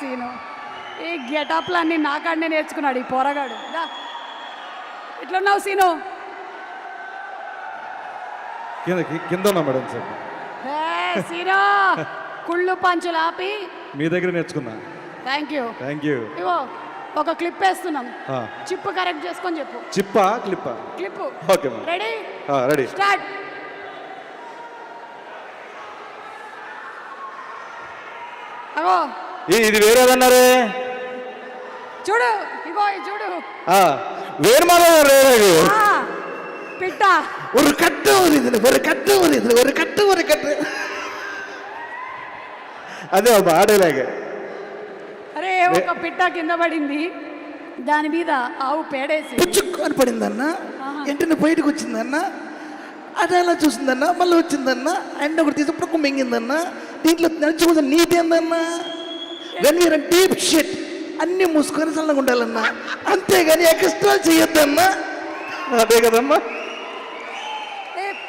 Scene ఈ గెటప్లన్నీ నాకాడనే నేర్చుకున్నాడు ఈ పోరగాడు. ఇట్లున్నావు సీను? కింద ఉన్నా మేడం సార్. సీను కుళ్ళు పంచులు ఆపి మీ దగ్గర నేర్చుకున్నా. Thank you. ఇవో ఒక క్లిప్ వేస్తున్నాం, చిప్ కరెక్ట్ చేసుకొని చెప్పు. చిప్పా క్లిప్పా? Clip. Okay ready? Ready. Start. అగో ఇది వేరేదన్నారే, చూడు, ఇగో చూడు, వేరు మాది పిట్ట ஒரு கட்டு ஒரு கட்டு అదే ఆడేలాగే. అరే ఒక పిట్ట కింద పడింది, దాని మీద ఆవు పేడేసి పుచ్చుకొని పడిందన్న, వెంటనే బయటకు వచ్చిందన్న, అది ఎలా చూసిందన్న, మళ్ళీ వచ్చిందన్న, అండ్ ఒకటి తీసుకుప్పుడు మింగిందన్న. దీంట్లో నడుచుకుంటే నీతి ఏందన్న, వెన్ యూర్ డీప్ షిట్ అన్ని మూసుకొని చల్లగా ఉండాలన్నా, అంతేగాని ఎక్స్ట్రా చేయొద్దన్నా. అదే కదమ్మా.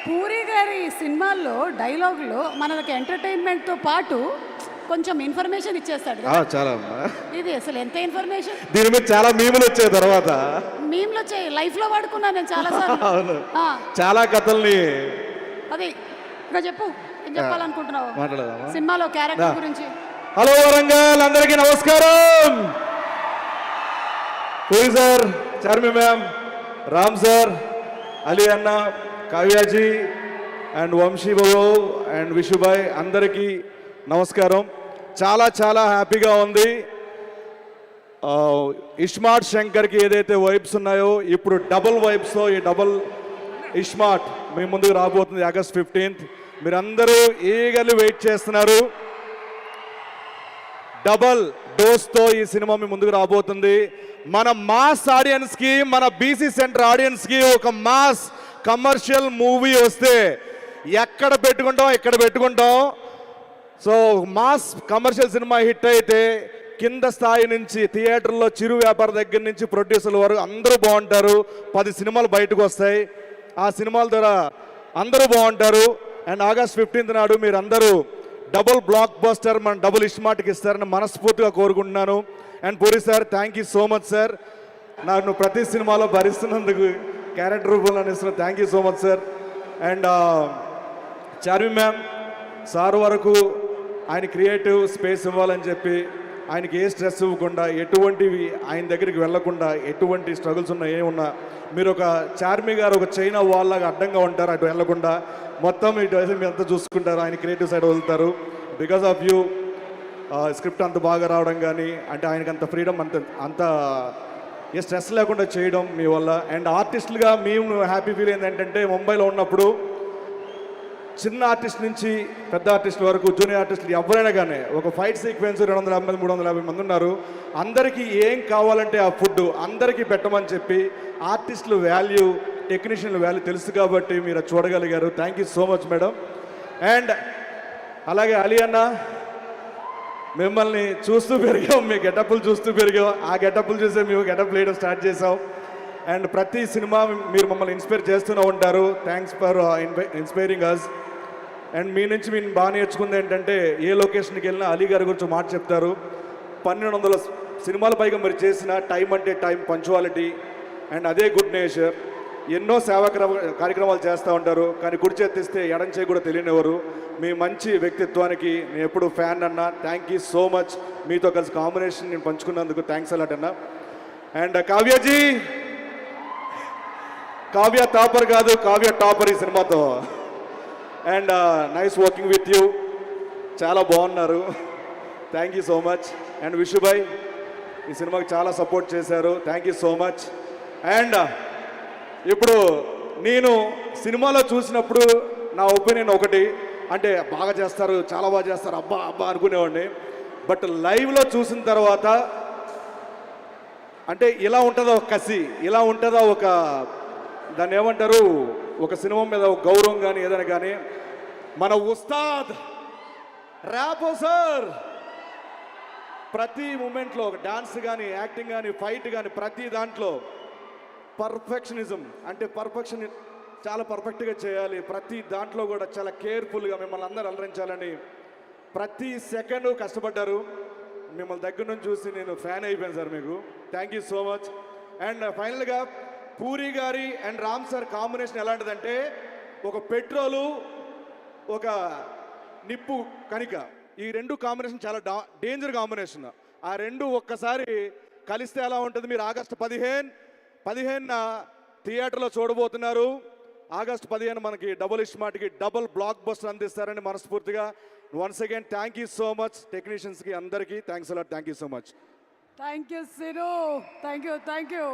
పూరి గారి సినిమాల్లో డైలాగులు మనకి ఎంటర్టైన్మెంట్తో పాటు కొంచెం ఇన్ఫర్మేషన్ ఇచ్చేస్తాడు. చాలా. ఇది అసలు ఎంత ఇన్ఫర్మేషన్. దీని మీద చాలా మీములు వచ్చాయి, తర్వాత మీములు వచ్చాయి, లైఫ్ లో వాడుకున్నాను నేను చాలా సార్లు. చాలా కథల్ని. అది ఇంకా చెప్పు, ఏం చెప్పాలనుకుంటున్నావు మాట్లాడదామా సినిమాలో క్యారెక్టర్ గురించి? హలో వరంగల్, అందరికీ నమస్కారం. Puri sir, Charmi ma'am, Ram sir, Ali అన్న, కావ్యాజీ అండ్ వంశీ బాబు అండ్ విషుభాయ్, అందరికీ నమస్కారం. చాలా చాలా హ్యాపీగా ఉంది. ఇస్మార్ట్ శంకర్కి ఏదైతే వైబ్స్ ఉన్నాయో ఇప్పుడు డబుల్ వైబ్స్తో ఈ డబుల్ ఇస్మార్ట్ మీ ముందుకు రాబోతుంది ఆగస్ట్ 15th. మీరందరూ ఈగర్లీ వెయిట్ చేస్తున్నారు. డబల్ డోస్తో ఈ సినిమా మీ ముందుకు రాబోతుంది. మన మాస్ ఆడియన్స్కి, మన బీసీ సెంటర్ ఆడియన్స్కి ఒక మాస్ కమర్షియల్ మూవీ వస్తే ఎక్కడ పెట్టుకుంటాం. So mass commercial cinema hit అయితే కింద స్థాయి నుంచి థియేటర్లో చిరు వ్యాపార దగ్గర నుంచి ప్రొడ్యూసర్ల వరకు అందరూ బాగుంటారు. 10 సినిమాలు బయటకు వస్తాయి. ఆ సినిమాల ద్వారా అందరూ బాగుంటారు. అండ్ ఆగస్ట్ 15th నాడు మీరు అందరూ డబుల్ బ్లాక్ బస్టర్ మన డబుల్ ఇస్మార్ట్కి ఇస్తారని మనస్ఫూర్తిగా కోరుకుంటున్నాను. And puri sir, thank you so much sir. నన్ను ప్రతి సినిమాలో భరిస్తున్నందుకు, క్యారెక్టర్ రూపంలో ఇస్తున్నా, thank you so much sir. And Charmi ma'am sir వరకు ఆయన క్రియేటివ్ స్పేస్ ఇవ్వాలని చెప్పి, ఆయనకి ఏ స్ట్రెస్ ఇవ్వకుండా, ఎటువంటివి ఆయన దగ్గరికి వెళ్లకుండా, ఎటువంటి స్ట్రగుల్స్ ఉన్నా ఏమున్నా మీరు ఒక చార్మి గారు ఒక చైనా వాళ్ళలాగా అడ్డంగా ఉంటారు, అటు వెళ్లకుండా మొత్తం ఇటు మీరు అంతా చూసుకుంటారు, ఆయన క్రియేటివ్ సైడ్ వదులుతారు. బికాస్ ఆఫ్ యూ స్క్రిప్ట్ అంత బాగా రావడం కానీ, అంటే ఆయనకి అంత ఫ్రీడమ్, అంత ఏ స్ట్రెస్ లేకుండా చేయడం మీ వల్ల. అండ్ ఆర్టిస్టులుగా మేము హ్యాపీ ఫీల్ ఏంటంటే, ముంబైలో ఉన్నప్పుడు చిన్న ఆర్టిస్ట్ నుంచి పెద్ద ఆర్టిస్ట్ వరకు, జూనియర్ ఆర్టిస్టులు ఎవరైనా కానీ ఒక ఫైట్ సీక్వెన్స్ 250 350 మంది ఉన్నారు. అందరికీ ఏం కావాలంటే ఆ ఫుడ్ అందరికీ పెట్టమని చెప్పి ఆర్టిస్టులు వాల్యూ, టెక్నీషియన్ల వాల్యూ తెలుసు కాబట్టి మీరు చూడగలిగారు. Thank you so much madam. And అలాగే అలీ అన్న, మిమ్మల్ని చూస్తూ పెరిగాం, మీ గెటప్లు చూస్తూ పెరిగాం. ఆ గెటప్లు చూసే మేము గెటప్ వేయడం స్టార్ట్ చేసాం. అండ్ ప్రతి సినిమా మీరు మమ్మల్ని ఇన్స్పైర్ చేస్తూనే ఉంటారు. Thanks for inspiring us. And మీ నుంచి మేము బాగా నేర్చుకుంది ఏంటంటే, ఏ లొకేషన్కి వెళ్ళినా అలీ గారి గురించి మాట చెప్తారు. 1200 సినిమాల పైగా మీరు చేసిన టైం అంటే టైం, పంచువాలిటీ అండ్ అదే గుడ్ నేచర్. ఎన్నో సేవా కార్యక్రమాలు చేస్తూ ఉంటారు, కానీ కుడి చేతిస్తే ఎడం చేయి కూడా తెలియనివ్వరు. మీ మంచి వ్యక్తిత్వానికి నేను ఎప్పుడు ఫ్యాన్ అన్నా. Thank you so much. మీతో కలిసి కాంబినేషన్ నేను పంచుకున్నందుకు థ్యాంక్స్ అలాట్ అన్నా. అండ్ కావ్యాజీ, కావ్య టాపర్ కాదు, కావ్య టాపర్ ఈ సినిమాతో. And nice working with you, చాలా బాగున్నారు. Thank you so much. And Vishubhai ఈ సినిమాకి చాలా సపోర్ట్ చేశారు. Thank you so much. And ఇప్పుడు నేను సినిమాలో చూసినప్పుడు నా ఒపీనియన్ ఒకటి, అంటే బాగా చేస్తారు, చాలా బాగా చేస్తారు, అబ్బా అబ్బా అనుకునేవాడిని. బట్ లైవ్లో చూసిన తర్వాత అంటే ఇలా ఉంటుందా ఒక కసి, ఇలా ఉంటుందా ఒక, దాన్ని ఏమంటారు, ఒక సినిమా మీద ఒక గౌరవం కానీ ఏదైనా కానీ. మన ఉస్తాద్ ర్యాపో సార్ ప్రతి మూమెంట్లో ఒక డాన్స్ కానీ, యాక్టింగ్ కానీ, ఫైట్ కానీ, ప్రతి దాంట్లో పర్ఫెక్షనిజం, అంటే పర్ఫెక్షన్ చాలా పర్ఫెక్ట్గా చేయాలి. ప్రతి దాంట్లో కూడా చాలా కేర్ఫుల్గా మిమ్మల్ని అందరూ అలరించాలని ప్రతి సెకండ్ కష్టపడ్డారు. మిమ్మల్ని దగ్గర నుంచి చూసి నేను ఫ్యాన్ అయిపోయాను సార్ మీకు. Thank you so much. And ఫైనల్గా పూరి గారి అండ్ రామ్ సార్ కాంబినేషన్ ఎలాంటిదంటే ఒక పెట్రోలు ఒక నిప్పు కణిక, ఈ రెండు కాంబినేషన్ చాలా డేంజర్ కాంబినేషన్. ఆ రెండు ఒక్కసారి కలిస్తే ఎలా ఉంటుంది మీరు ఆగస్టు 15న థియేటర్లో చూడబోతున్నారు. ఆగస్టు 15 మనకి డబుల్ ఇస్మార్ట్కి డబుల్ బ్లాక్ బస్టర్ అందిస్తారని మనస్ఫూర్తిగా once again thank you so much. టెక్నీషియన్స్కి అందరికీ thanks a lot. Thank you so much. Thank you Sinu, thank you.